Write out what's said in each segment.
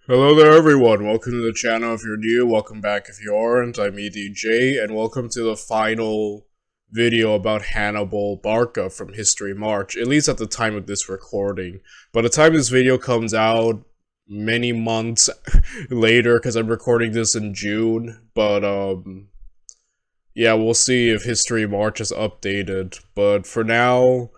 Hello there everyone, welcome to the channel if you're new, welcome back if you aren't, I'm EDJ, and welcome to the final video about Hannibal Barca from HistoryMarche, at least at the time of this recording. By the time this video comes out, many months later, because I'm recording this in June, but yeah, we'll see if HistoryMarche is updated, but for now,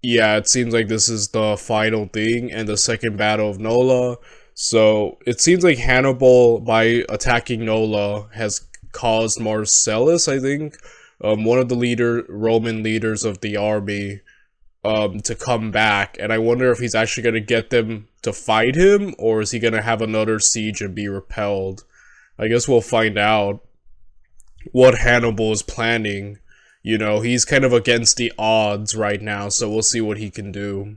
yeah, it seems like this is the final thing and the second battle of Nola. So it seems like Hannibal, by attacking Nola, has caused Marcellus, I think, one of the Roman leaders of the army, to come back. And I wonder if he's actually going to get them to fight him, or is he going to have another siege and be repelled? I guess we'll find out what Hannibal is planning. You know, he's kind of against the odds right now, so we'll see what he can do.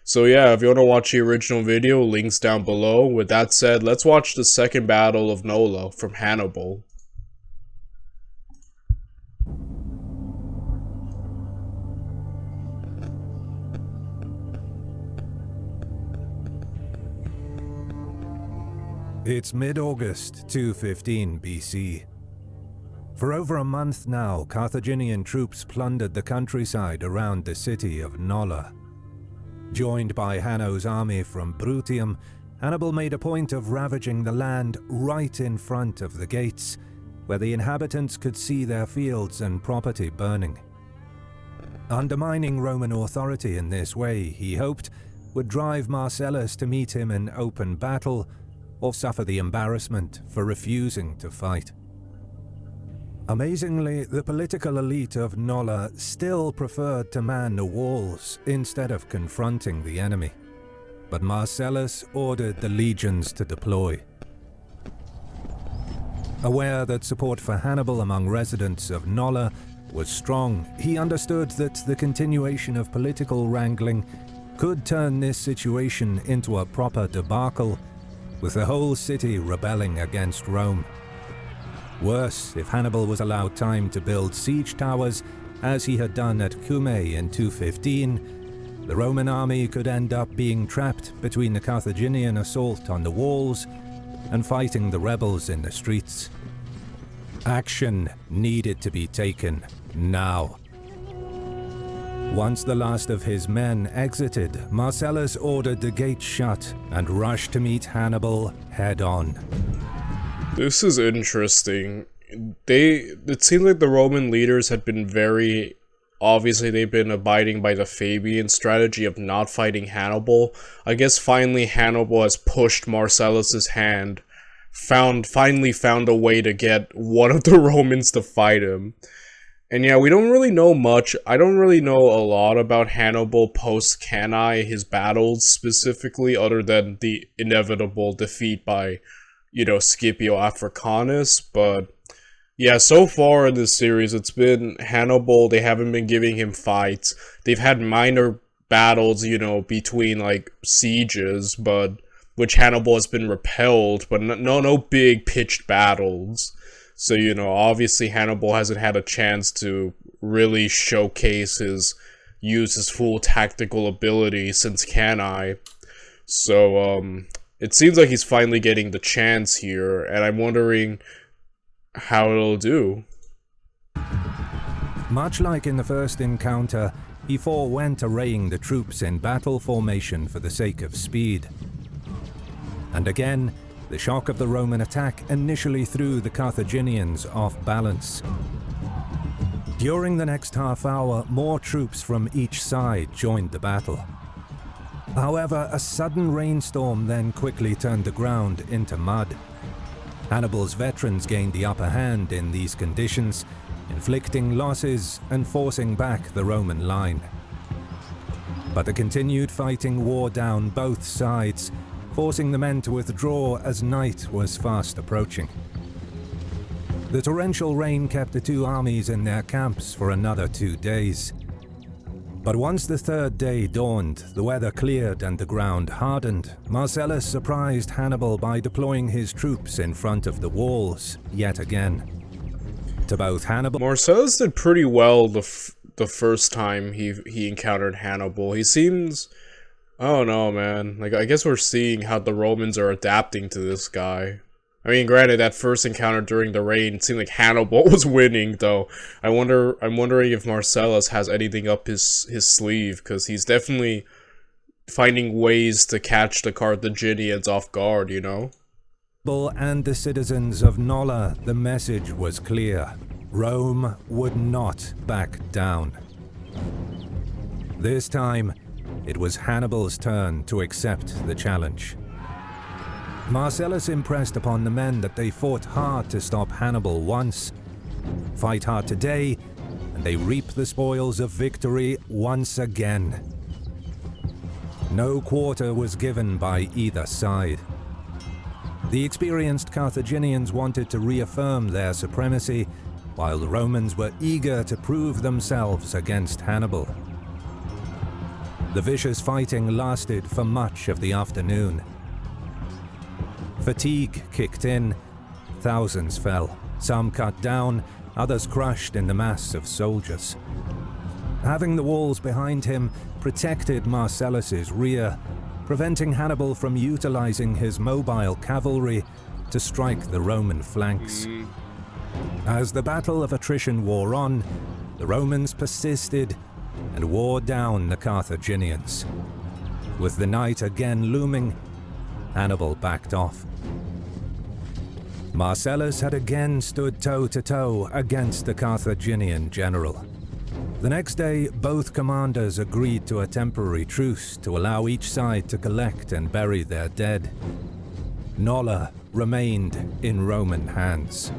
So yeah, if you want to watch the original video, links down below. With that said, let's watch the second battle of Nola from Hannibal. It's mid-August 215 BC. For over a month now, Carthaginian troops plundered the countryside around the city of Nola. Joined by Hanno's army from Bruttium, Hannibal made a point of ravaging the land right in front of the gates, where the inhabitants could see their fields and property burning. Undermining Roman authority in this way, he hoped, would drive Marcellus to meet him in open battle, or suffer the embarrassment for refusing to fight. Amazingly, the political elite of Nola still preferred to man the walls instead of confronting the enemy. But Marcellus ordered the legions to deploy. Aware that support for Hannibal among residents of Nola was strong, he understood that the continuation of political wrangling could turn this situation into a proper debacle, with the whole city rebelling against Rome. Worse, if Hannibal was allowed time to build siege towers, as he had done at Cumae in 215, the Roman army could end up being trapped between the Carthaginian assault on the walls and fighting the rebels in the streets. Action needed to be taken now. Once the last of his men exited, Marcellus ordered the gates shut and rushed to meet Hannibal head-on. This is interesting. It seemed like the Roman leaders had been obviously they've been abiding by the Fabian strategy of not fighting Hannibal. I guess finally Hannibal has pushed Marcellus's hand, finally found a way to get one of the Romans to fight him. And yeah, we don't really know much. I don't really know a lot about Hannibal post-Cannae, his battles specifically, other than the inevitable defeat by, you know, Scipio Africanus. But yeah, so far in this series, it's been Hannibal. They haven't been giving him fights. They've had minor battles, you know, between like sieges, but which Hannibal has been repelled, but no big pitched battles. So, you know, obviously Hannibal hasn't had a chance to really showcase use his full tactical ability since Cannae. So, it seems like he's finally getting the chance here, and I'm wondering how it'll do. Much like in the first encounter, he forewent arraying the troops in battle formation for the sake of speed. And again, the shock of the Roman attack initially threw the Carthaginians off balance. During the next half hour, more troops from each side joined the battle. However, a sudden rainstorm then quickly turned the ground into mud. Hannibal's veterans gained the upper hand in these conditions, inflicting losses and forcing back the Roman line. But the continued fighting wore down both sides, forcing the men to withdraw as night was fast approaching. The torrential rain kept the two armies in their camps for another 2 days. But once the third day dawned, the weather cleared and the ground hardened. Marcellus surprised Hannibal by deploying his troops in front of the walls yet again. To both Hannibal... Marcellus did pretty well the first time he encountered Hannibal. He seems... I don't know, man. Like, I guess we're seeing how the Romans are adapting to this guy. I mean, granted, that first encounter during the reign seemed like Hannibal was winning, though. I'm wondering if Marcellus has anything up his sleeve, because he's definitely finding ways to catch the Carthaginians off guard, you know? And the citizens of Nola, the message was clear. Rome would not back down. This time, it was Hannibal's turn to accept the challenge. Marcellus impressed upon the men that they fought hard to stop Hannibal once, fight hard today, and they reap the spoils of victory once again. No quarter was given by either side. The experienced Carthaginians wanted to reaffirm their supremacy, while the Romans were eager to prove themselves against Hannibal. The vicious fighting lasted for much of the afternoon. Fatigue kicked in, thousands fell, some cut down, others crushed in the mass of soldiers. Having the walls behind him protected Marcellus's rear, preventing Hannibal from utilizing his mobile cavalry to strike the Roman flanks. As the battle of attrition wore on, the Romans persisted and wore down the Carthaginians. With the night again looming, Hannibal backed off. Marcellus had again stood toe-to-toe against the Carthaginian general. The next day, both commanders agreed to a temporary truce to allow each side to collect and bury their dead. Nola remained in Roman hands.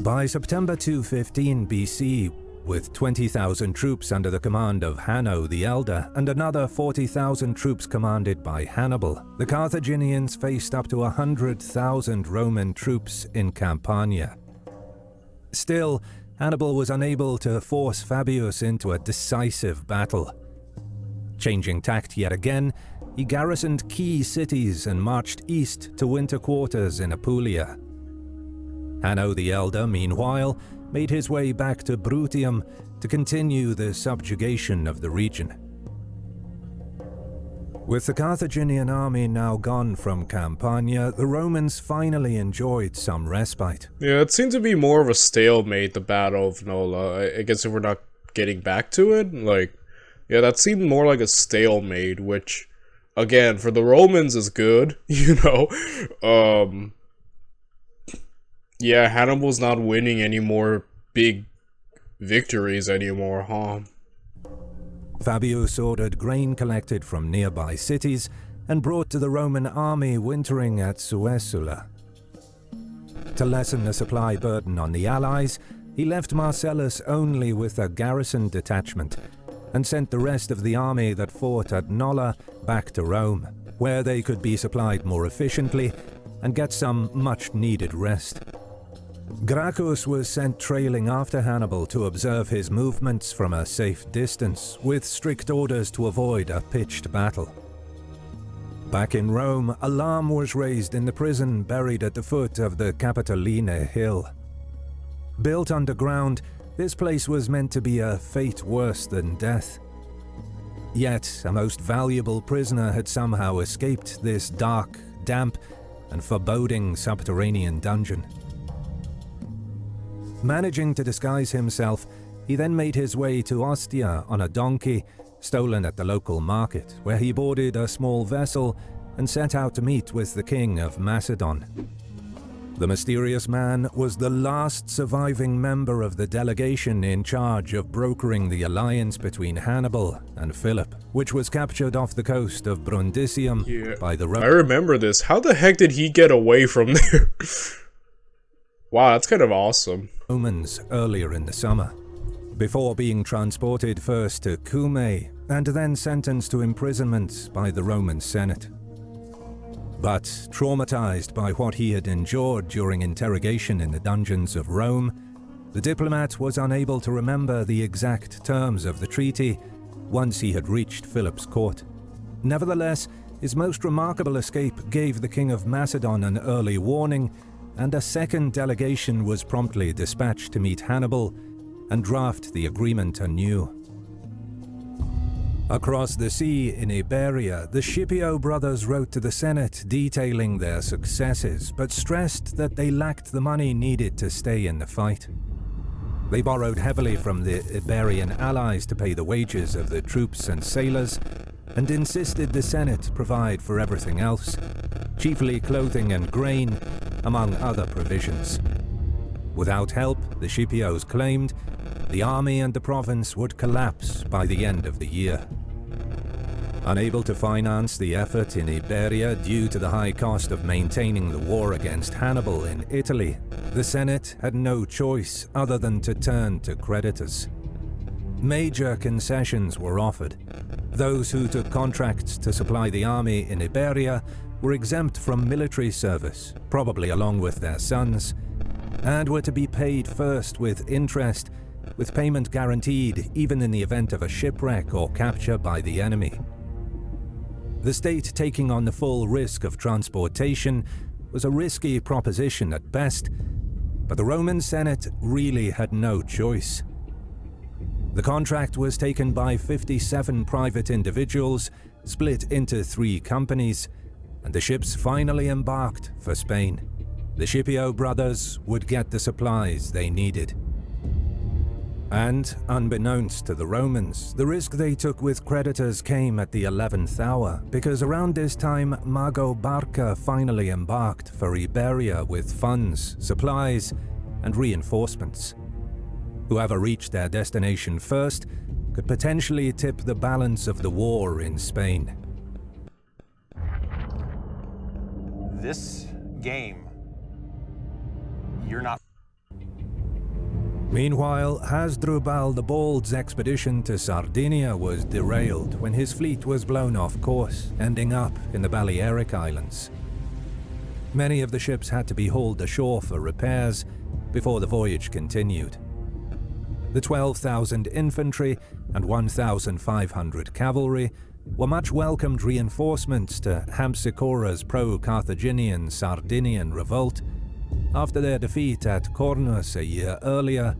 By September 215 BC, with 20,000 troops under the command of Hanno the Elder and another 40,000 troops commanded by Hannibal, the Carthaginians faced up to 100,000 Roman troops in Campania. Still, Hannibal was unable to force Fabius into a decisive battle. Changing tact yet again, he garrisoned key cities and marched east to winter quarters in Apulia. Hanno the Elder, meanwhile, made his way back to Bruttium to continue the subjugation of the region. With the Carthaginian army now gone from Campania, the Romans finally enjoyed some respite. Yeah, it seemed to be more of a stalemate, the Battle of Nola. I guess if we're not getting back to it, like, yeah, that seemed more like a stalemate, which, again, for the Romans is good, you know? Yeah, Hannibal's not winning any more big victories anymore, huh? Fabius ordered grain collected from nearby cities and brought to the Roman army wintering at Suessula. To lessen the supply burden on the allies, he left Marcellus only with a garrison detachment and sent the rest of the army that fought at Nola back to Rome, where they could be supplied more efficiently and get some much-needed rest. Gracchus was sent trailing after Hannibal to observe his movements from a safe distance, with strict orders to avoid a pitched battle. Back in Rome, alarm was raised in the prison buried at the foot of the Capitoline Hill. Built underground, this place was meant to be a fate worse than death. Yet, a most valuable prisoner had somehow escaped this dark, damp, and foreboding subterranean dungeon. Managing to disguise himself, he then made his way to Ostia on a donkey, stolen at the local market, where he boarded a small vessel and set out to meet with the king of Macedon. The mysterious man was the last surviving member of the delegation in charge of brokering the alliance between Hannibal and Philip, which was captured off the coast of Brundisium by the Romans. I remember this. How the heck did he get away from there? Wow, that's kind of awesome. Romans earlier in the summer, before being transported first to Cumae and then sentenced to imprisonment by the Roman Senate. But traumatized by what he had endured during interrogation in the dungeons of Rome, the diplomat was unable to remember the exact terms of the treaty once he had reached Philip's court. Nevertheless, His most remarkable escape gave the King of Macedon an early warning, and a second delegation was promptly dispatched to meet Hannibal and draft the agreement anew. Across the sea in Iberia, the Scipio brothers wrote to the Senate detailing their successes, but stressed that they lacked the money needed to stay in the fight. They borrowed heavily from the Iberian allies to pay the wages of the troops and sailors, and insisted the Senate provide for everything else, chiefly clothing and grain, among other provisions. Without help, the Scipios claimed, the army and the province would collapse by the end of the year. Unable to finance the effort in Iberia due to the high cost of maintaining the war against Hannibal in Italy, the Senate had no choice other than to turn to creditors. Major concessions were offered. Those who took contracts to supply the army in Iberia were exempt from military service, probably along with their sons, and were to be paid first with interest, with payment guaranteed even in the event of a shipwreck or capture by the enemy. The state taking on the full risk of transportation was a risky proposition at best, but the Roman Senate really had no choice. The contract was taken by 57 private individuals, split into 3 companies, and the ships finally embarked for Spain. The Scipio brothers would get the supplies they needed. And, unbeknownst to the Romans, the risk they took with creditors came at the 11th hour, because around this time Mago Barca finally embarked for Iberia with funds, supplies, and reinforcements. Whoever reached their destination first could potentially tip the balance of the war in Spain. This game, you're not. Meanwhile, Hasdrubal the Bald's expedition to Sardinia was derailed when his fleet was blown off course, ending up in the Balearic Islands. Many of the ships had to be hauled ashore for repairs before the voyage continued. The 12,000 infantry and 1,500 cavalry were much welcomed reinforcements to Hampsicora's pro-Carthaginian Sardinian revolt after their defeat at Cornus a year earlier,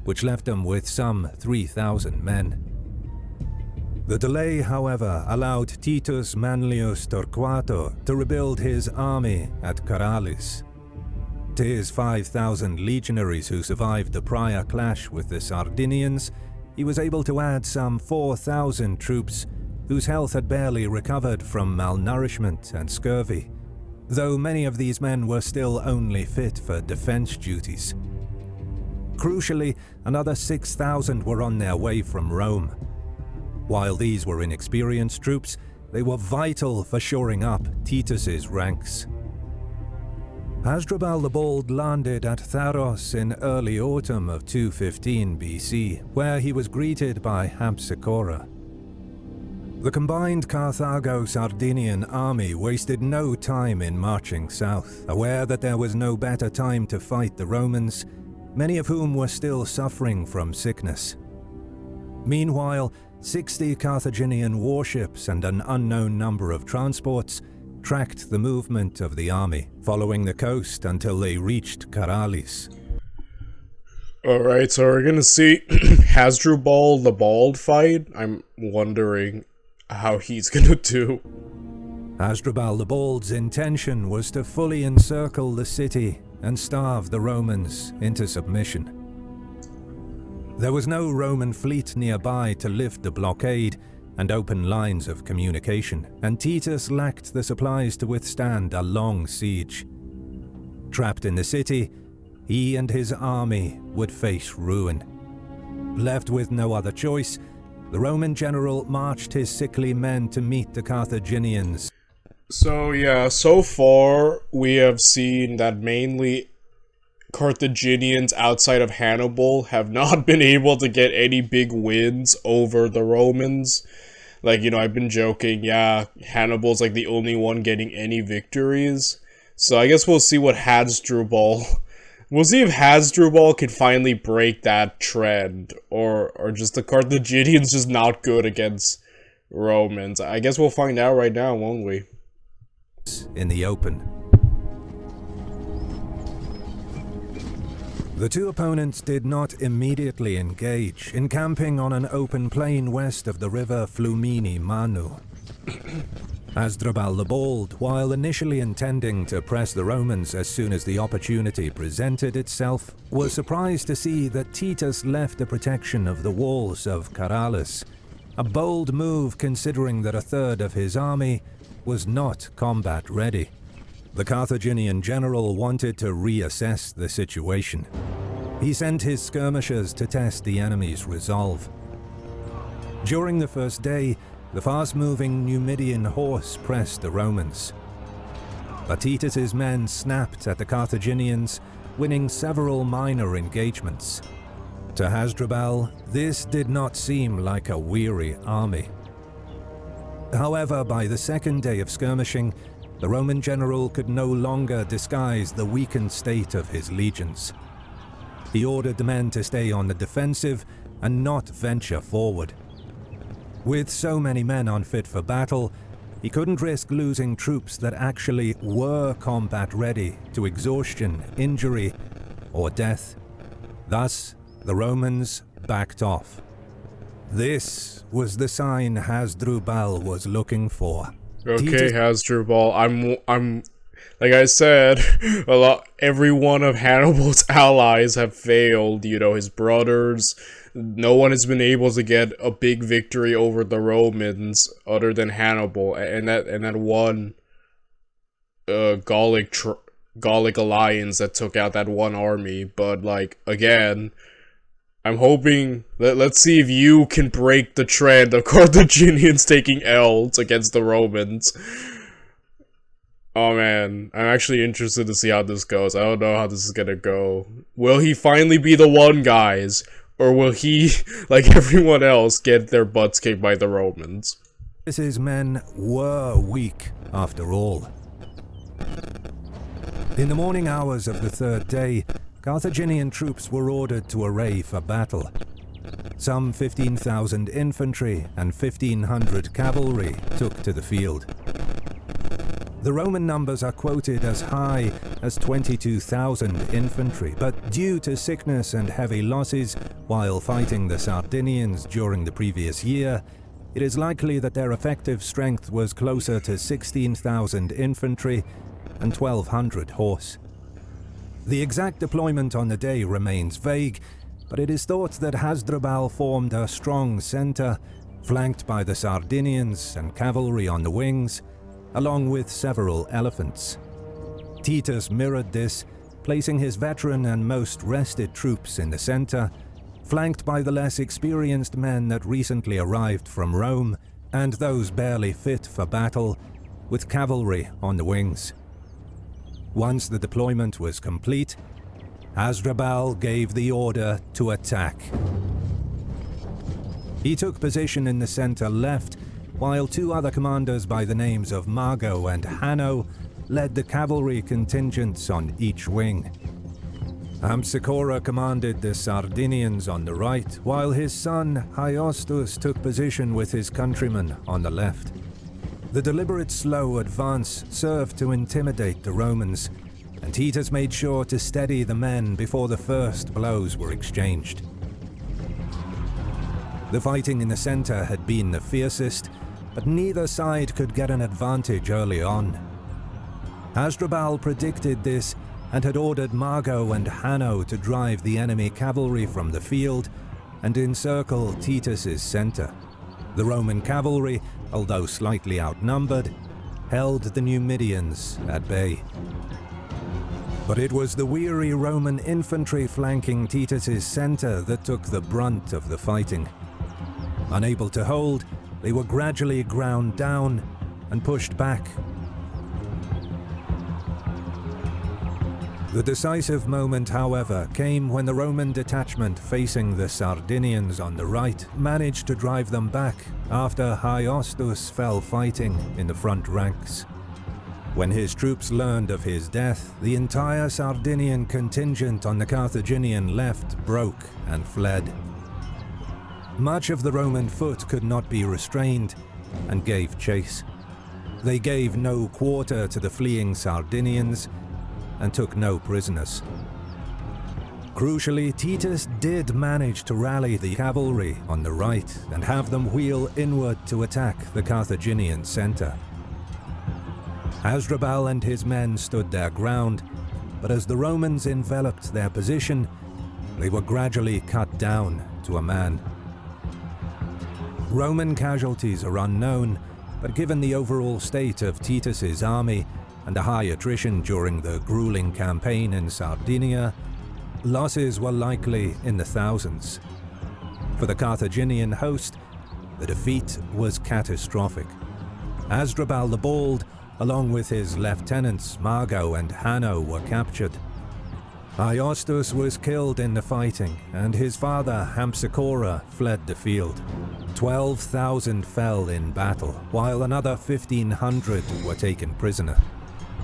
which left them with some 3,000 men. The delay, however, allowed Titus Manlius Torquato to rebuild his army at Caralis. To his 5,000 legionaries who survived the prior clash with the Sardinians, he was able to add some 4,000 troops whose health had barely recovered from malnourishment and scurvy, though many of these men were still only fit for defense duties. Crucially, another 6,000 were on their way from Rome. While these were inexperienced troops, they were vital for shoring up Titus's ranks. Hasdrubal the Bald landed at Tharos in early autumn of 215 BC, where he was greeted by Hampsicora. The combined Carthago-Sardinian army wasted no time in marching south, aware that there was no better time to fight the Romans, many of whom were still suffering from sickness. Meanwhile, 60 Carthaginian warships and an unknown number of transports tracked the movement of the army, following the coast until they reached Caralis. Alright, so we're gonna see Hasdrubal the Bald fight. I'm wondering how he's gonna do. Hasdrubal the Bald's intention was to fully encircle the city and starve the Romans into submission. There was no Roman fleet nearby to lift the blockade and open lines of communication, and Titus lacked the supplies to withstand a long siege. Trapped in the city, he and his army would face ruin. Left with no other choice, the Roman general marched his sickly men to meet the Carthaginians. So yeah, so far we have seen that mainly Carthaginians outside of Hannibal have not been able to get any big wins over the Romans. Like, you know, I've been joking, yeah, Hannibal's like the only one getting any victories. So I guess we'll see what Hasdrubal... We'll see if Hasdrubal can finally break that trend, or just the Carthaginians just not good against Romans. I guess we'll find out right now, won't we? In the open. The two opponents did not immediately engage, encamping on an open plain west of the river Flumini Manu. Hasdrubal the Bald, while initially intending to press the Romans as soon as the opportunity presented itself, was surprised to see that Titus left the protection of the walls of Caralis, a bold move considering that a third of his army was not combat ready. The Carthaginian general wanted to reassess the situation. He sent his skirmishers to test the enemy's resolve. During the first day, the fast-moving Numidian horse pressed the Romans. But Titus's men snapped at the Carthaginians, winning several minor engagements. To Hasdrubal, this did not seem like a weary army. However, by the second day of skirmishing, the Roman general could no longer disguise the weakened state of his legions. He ordered the men to stay on the defensive and not venture forward. With so many men unfit for battle, he couldn't risk losing troops that actually were combat ready to exhaustion, injury, or death. Thus, the Romans backed off. This was the sign Hasdrubal was looking for. Okay, Hasdrubal, I'm like I said, every one of Hannibal's allies have failed, you know, his brothers. No one has been able to get a big victory over the Romans other than Hannibal, and that one Gallic alliance that took out that one army. But like again, I'm hoping let's see if you can break the trend of Carthaginians taking L's against the Romans. Oh man, I'm actually interested to see how this goes. I don't know how this is gonna go. Will he finally be the one, guys? Or will he, like everyone else, get their butts kicked by the Romans? His men were weak, after all. In the morning hours of the third day, Carthaginian troops were ordered to array for battle. Some 15,000 infantry and 1,500 cavalry took to the field. The Roman numbers are quoted as high as 22,000 infantry, but due to sickness and heavy losses while fighting the Sardinians during the previous year, it is likely that their effective strength was closer to 16,000 infantry and 1,200 horse. The exact deployment on the day remains vague, but it is thought that Hasdrubal formed a strong centre, flanked by the Sardinians and cavalry on the wings, along with several elephants. Titus mirrored this, placing his veteran and most rested troops in the center, flanked by the less experienced men that recently arrived from Rome and those barely fit for battle, with cavalry on the wings. Once the deployment was complete, Hasdrubal gave the order to attack. He took position in the center left, while two other commanders by the names of Mago and Hanno led the cavalry contingents on each wing. Amsicora commanded the Sardinians on the right, while his son Hyostus took position with his countrymen on the left. The deliberate slow advance served to intimidate the Romans, and Titus made sure to steady the men before the first blows were exchanged. The fighting in the center had been the fiercest, but neither side could get an advantage early on. Hasdrubal predicted this and had ordered Mago and Hanno to drive the enemy cavalry from the field and encircle Titus's center. The Roman cavalry, although slightly outnumbered, held the Numidians at bay. But it was the weary Roman infantry flanking Titus's center that took the brunt of the fighting. Unable to hold, they were gradually ground down and pushed back. The decisive moment, however, came when the Roman detachment facing the Sardinians on the right managed to drive them back after Hyostus fell fighting in the front ranks. When his troops learned of his death, the entire Sardinian contingent on the Carthaginian left broke and fled. Much of the Roman foot could not be restrained, and gave chase. They gave no quarter to the fleeing Sardinians and took no prisoners. Crucially, Titus did manage to rally the cavalry on the right and have them wheel inward to attack the Carthaginian center. Hasdrubal and his men stood their ground, but as the Romans enveloped their position, they were gradually cut down to a man. Roman casualties are unknown, but given the overall state of Titus's army and the high attrition during the grueling campaign in Sardinia, losses were likely in the thousands. For the Carthaginian host, the defeat was catastrophic. Hasdrubal the Bald, along with his lieutenants Mago and Hanno, were captured. Iostus was killed in the fighting, and his father Hampsicora fled the field. 12,000 fell in battle, while another 1,500 were taken prisoner.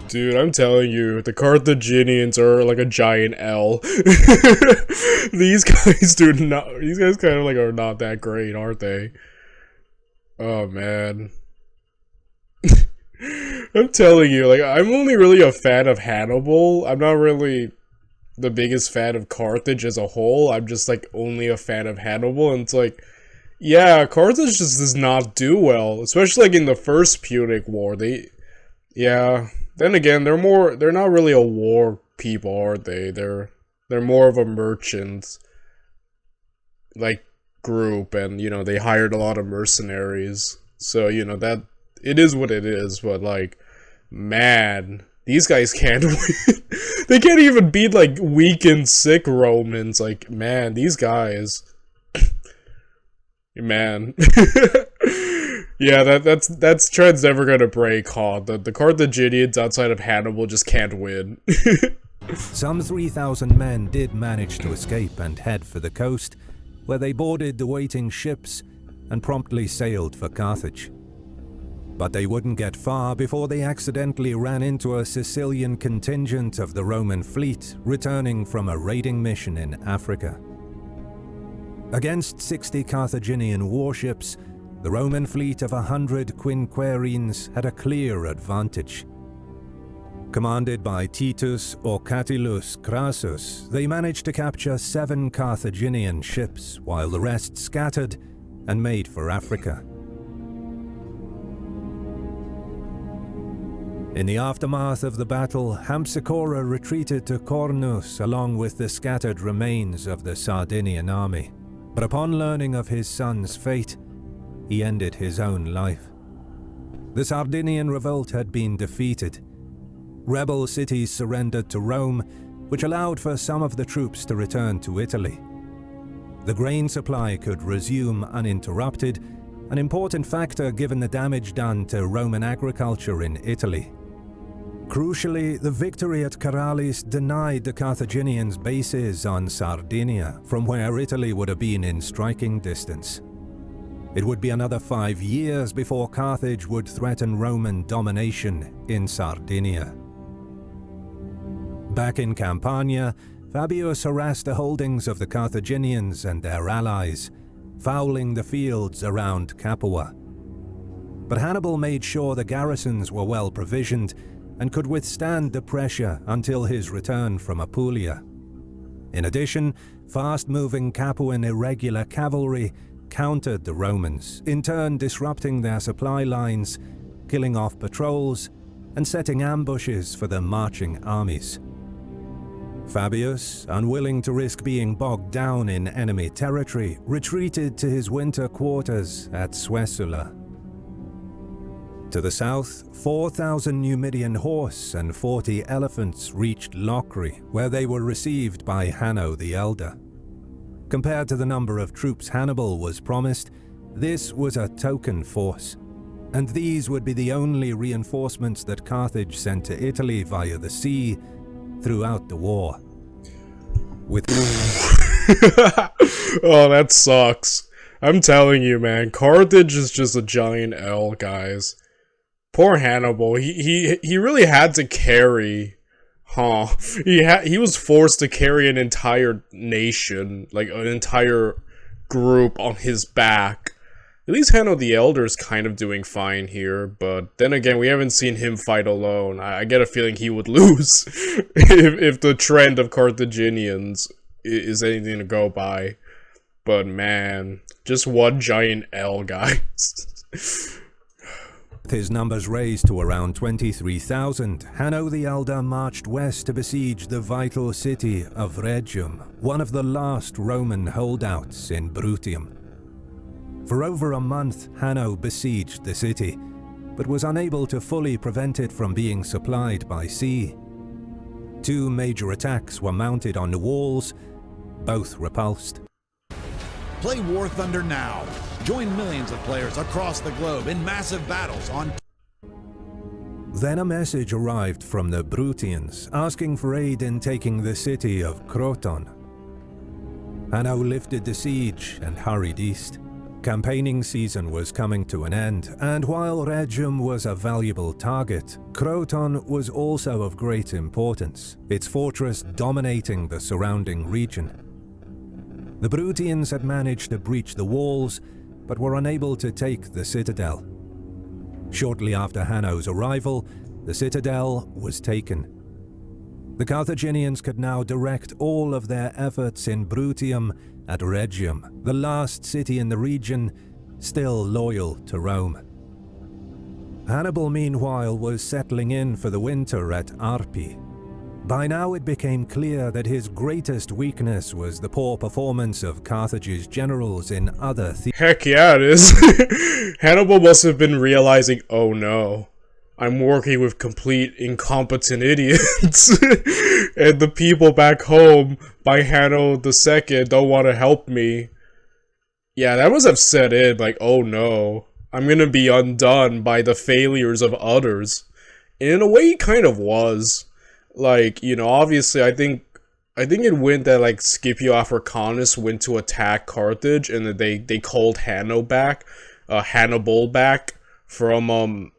Dude, I'm telling you, the Carthaginians are like a giant L. These guys kind of like are not that great, aren't they? Oh man. I'm telling you, like, I'm only really a fan of Hannibal. I'm not really the biggest fan of Carthage as a whole. I'm just like only a fan of Hannibal, and it's like, yeah, Carthage just does not do well, especially like in the first Punic War. Yeah. Then again, they're not really a war people, are they? They're more of a merchant like group, and you know, they hired a lot of mercenaries. So, you know, that it is what it is, but like, man, these guys can't win. They can't even beat like weak and sick Romans. Like, man, these guys. Man. Yeah, that's trend's never gonna break, huh? The Carthaginians outside of Hannibal just can't win. Some 3,000 men did manage to escape and head for the coast, where they boarded the waiting ships and promptly sailed for Carthage. But they wouldn't get far before they accidentally ran into a Sicilian contingent of the Roman fleet returning from a raiding mission in Africa. Against 60 Carthaginian warships, the Roman fleet of 100 quinquerenes had a clear advantage. Commanded by Titus or Catulus Crassus, they managed to capture 7 Carthaginian ships, while the rest scattered and made for Africa. In the aftermath of the battle, Hampsicora retreated to Cornus along with the scattered remains of the Sardinian army. But upon learning of his son's fate, he ended his own life. The Sardinian revolt had been defeated. Rebel cities surrendered to Rome, which allowed for some of the troops to return to Italy. The grain supply could resume uninterrupted, an important factor given the damage done to Roman agriculture in Italy. Crucially, the victory at Caralis denied the Carthaginians bases on Sardinia, from where Italy would have been in striking distance. It would be another 5 years before Carthage would threaten Roman domination in Sardinia. Back in Campania, Fabius harassed the holdings of the Carthaginians and their allies, fouling the fields around Capua. But Hannibal made sure the garrisons were well provisioned and could withstand the pressure until his return from Apulia. In addition, fast-moving Capuan irregular cavalry countered the Romans, in turn disrupting their supply lines, killing off patrols, and setting ambushes for the marching armies. Fabius, unwilling to risk being bogged down in enemy territory, retreated to his winter quarters at Suessula. To the south, 4,000 Numidian horse and 40 elephants reached Locri, where they were received by Hanno the Elder. Compared to the number of troops Hannibal was promised, this was a token force, and these would be the only reinforcements that Carthage sent to Italy via the sea throughout the war. Oh, that sucks. I'm telling you, man, Carthage is just a giant L, guys. Poor Hannibal. He really had to carry, he was forced to carry an entire nation, like an entire group on his back At least Hanno the Elder is kind of doing fine here, but then again, we haven't seen him fight alone. I get a feeling he would lose if the trend of Carthaginians is anything to go by. But man, just one giant L, guys. With his numbers raised to around 23,000, Hanno the Elder marched west to besiege the vital city of Rhegium, one of the last Roman holdouts in Bruttium. For over a month, Hanno besieged the city, but was unable to fully prevent it from being supplied by sea. 2 major attacks were mounted on the walls, both repulsed. Play War Thunder now. Join millions of players across the globe in massive battles on... Then a message arrived from the Bruttians, asking for aid in taking the city of Croton. Hanno lifted the siege and hurried east. Campaigning season was coming to an end, and while Rhegium was a valuable target, Croton was also of great importance, its fortress dominating the surrounding region. The Bruttians had managed to breach the walls, but were unable to take the citadel. Shortly after Hanno's arrival, the citadel was taken. The Carthaginians could now direct all of their efforts in Bruttium at Rhegium, the last city in the region still loyal to Rome. Hannibal, meanwhile, was settling in for the winter at Arpi. By now it became clear that his greatest weakness was the poor performance of Carthage's generals in other Heck yeah, it is. Hannibal must have been realizing, oh no, I'm working with complete incompetent idiots. And the people back home by Hanno II don't want to help me. Yeah, that must have set in, like, oh no, I'm gonna be undone by the failures of others. And in a way, he kind of was. Like, you know, obviously, I think it went that, like, Scipio Africanus went to attack Carthage, and that they called Hannibal back from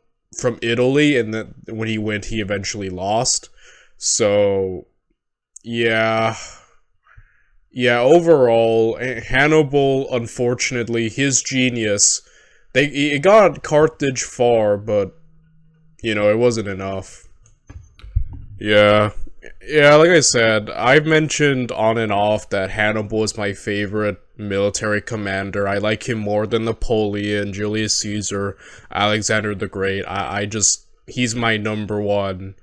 Italy, and that when he went, he eventually lost. So, yeah, overall, Hannibal, unfortunately, his genius, it got Carthage far, but, you know, it wasn't enough. Yeah, like I said, I've mentioned on and off that Hannibal is my favorite military commander. I like him more than Napoleon, Julius Caesar, Alexander the Great. He's my #1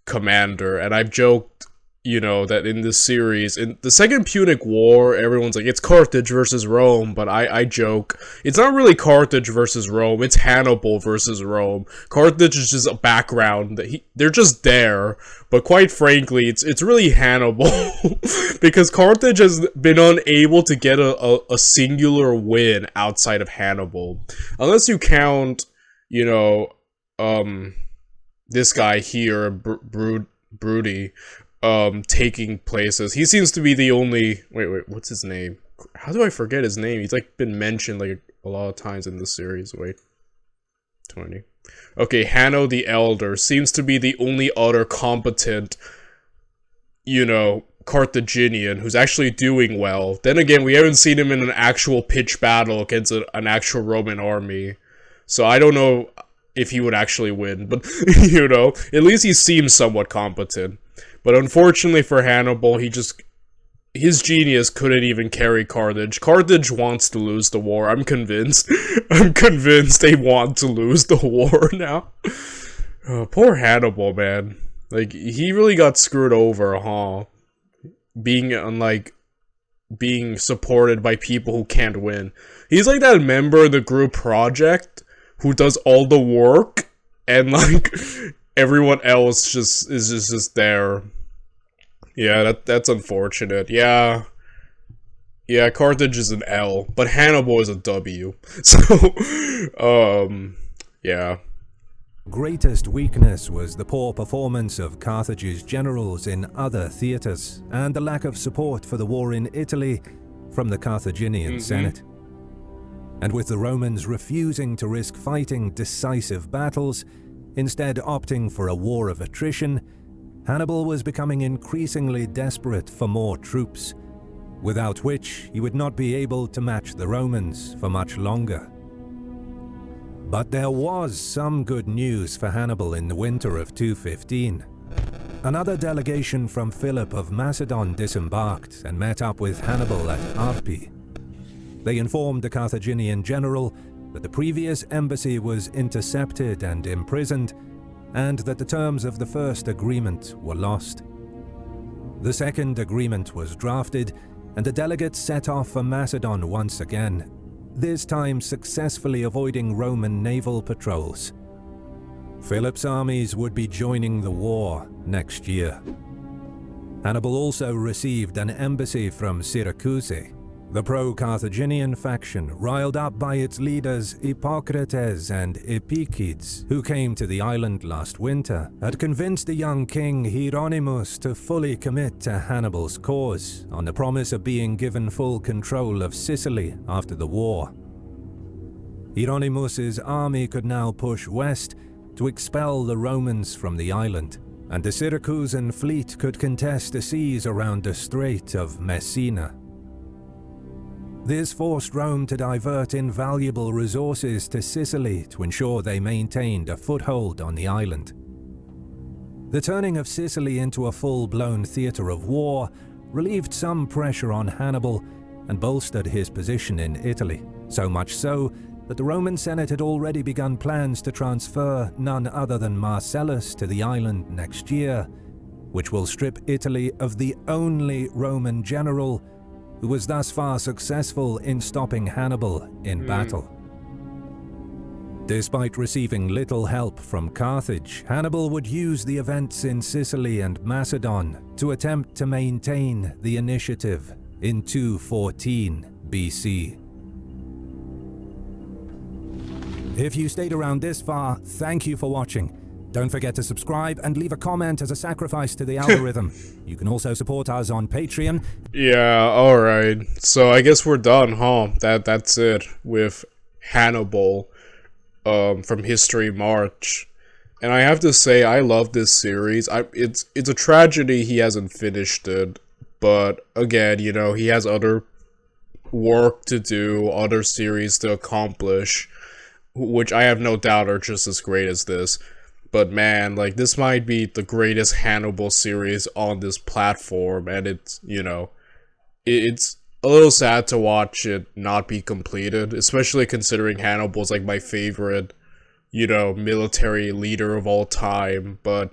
commander, and I've joked, you know, that in this series, in the Second Punic War, everyone's like, it's Carthage versus Rome, but I joke, it's not really Carthage versus Rome, it's Hannibal versus Rome. Carthage is just a background, they're just there, but quite frankly, it's really Hannibal, because Carthage has been unable to get a singular win outside of Hannibal. Unless you count, you know, this guy here, Brudi, taking places. He seems to be the only... Wait, what's his name? How do I forget his name? He's, like, been mentioned, like, a lot of times in the series. Wait. 20. Okay, Hanno the Elder seems to be the only other competent, you know, Carthaginian who's actually doing well. Then again, we haven't seen him in an actual pitched battle against an actual Roman army. So I don't know if he would actually win, but, you know, at least he seems somewhat competent. But unfortunately for Hannibal, his genius couldn't even carry Carthage. Carthage wants to lose the war, I'm convinced. I'm convinced they want to lose the war now. Poor Hannibal, man. Like, he really got screwed over, huh? Being supported by people who can't win. He's like that member of the group project who does all the work, and, like, everyone else is just there. Yeah, that's unfortunate. Yeah, Carthage is an L, but Hannibal is a W. So, yeah. Greatest weakness was the poor performance of Carthage's generals in other theaters, and the lack of support for the war in Italy from the Carthaginian Senate. And with the Romans refusing to risk fighting decisive battles, instead opting for a war of attrition, Hannibal was becoming increasingly desperate for more troops, without which he would not be able to match the Romans for much longer. But there was some good news for Hannibal in the winter of 215. Another delegation from Philip of Macedon disembarked and met up with Hannibal at Arpi. They informed the Carthaginian general that the previous embassy was intercepted and imprisoned, and that the terms of the first agreement were lost. The second agreement was drafted, and the delegates set off for Macedon once again, this time successfully avoiding Roman naval patrols. Philip's armies would be joining the war next year. Hannibal also received an embassy from Syracuse. The pro-Carthaginian faction, riled up by its leaders Hippocrates and Epicides, who came to the island last winter, had convinced the young king Hieronymus to fully commit to Hannibal's cause, on the promise of being given full control of Sicily after the war. Hieronymus's army could now push west to expel the Romans from the island, and the Syracusan fleet could contest the seas around the Strait of Messina. This forced Rome to divert invaluable resources to Sicily to ensure they maintained a foothold on the island. The turning of Sicily into a full-blown theatre of war relieved some pressure on Hannibal and bolstered his position in Italy, so much so that the Roman Senate had already begun plans to transfer none other than Marcellus to the island next year, which will strip Italy of the only Roman general who was thus far successful in stopping Hannibal in battle. Despite receiving little help from Carthage, Hannibal would use the events in Sicily and Macedon to attempt to maintain the initiative in 214 BC. If you stayed around this far, thank you for watching. Don't forget to subscribe and leave a comment as a sacrifice to the algorithm. You can also support us on Patreon. Yeah, alright. So I guess we're done, huh? That's it with Hannibal from HistoryMarche. And I have to say, I love this series. It's a tragedy he hasn't finished it. But again, you know, he has other work to do, other series to accomplish, which I have no doubt are just as great as this. But man, like, this might be the greatest Hannibal series on this platform, and it's, you know, it's a little sad to watch it not be completed, especially considering Hannibal's, like, my favorite, you know, military leader of all time, but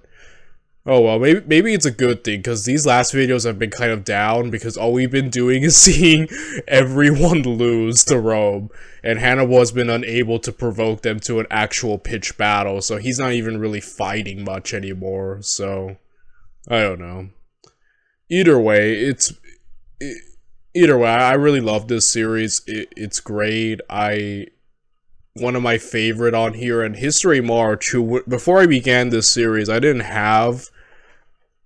oh well, maybe it's a good thing, because these last videos have been kind of down, because all we've been doing is seeing everyone lose to Rome, and Hannibal has been unable to provoke them to an actual pitched battle, so he's not even really fighting much anymore, so I don't know. Either way, I really love this series. It's great. One of my favorite on here, and HistoryMarche, who, before I began this series, I didn't have,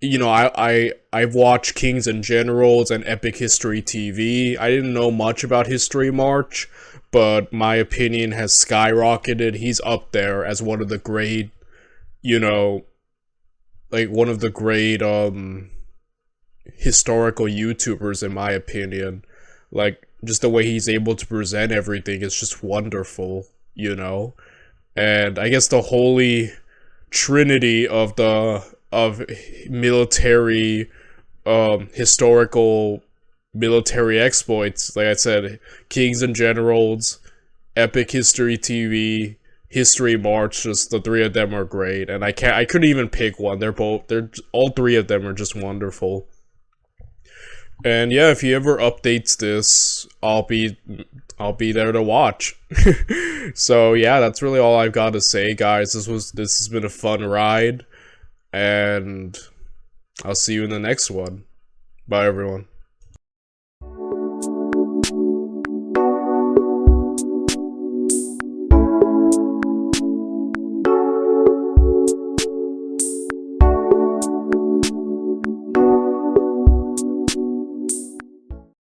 you know, I've watched Kings and Generals and Epic History TV. I didn't know much about HistoryMarche, but my opinion has skyrocketed. He's up there as one of the great, you know, like one of the great historical YouTubers, in my opinion. Like, just the way he's able to present everything is just wonderful, you know. And I guess the holy trinity of military historical military exploits, like I said, Kings and Generals, Epic History TV, HistoryMarche, just the three of them are great, and I couldn't even pick one. All three of them are just wonderful. And yeah, if he ever updates this, I'll be there to watch. So yeah, that's really all I've got to say, guys. This has been a fun ride, and I'll see you in the next one. Bye, everyone.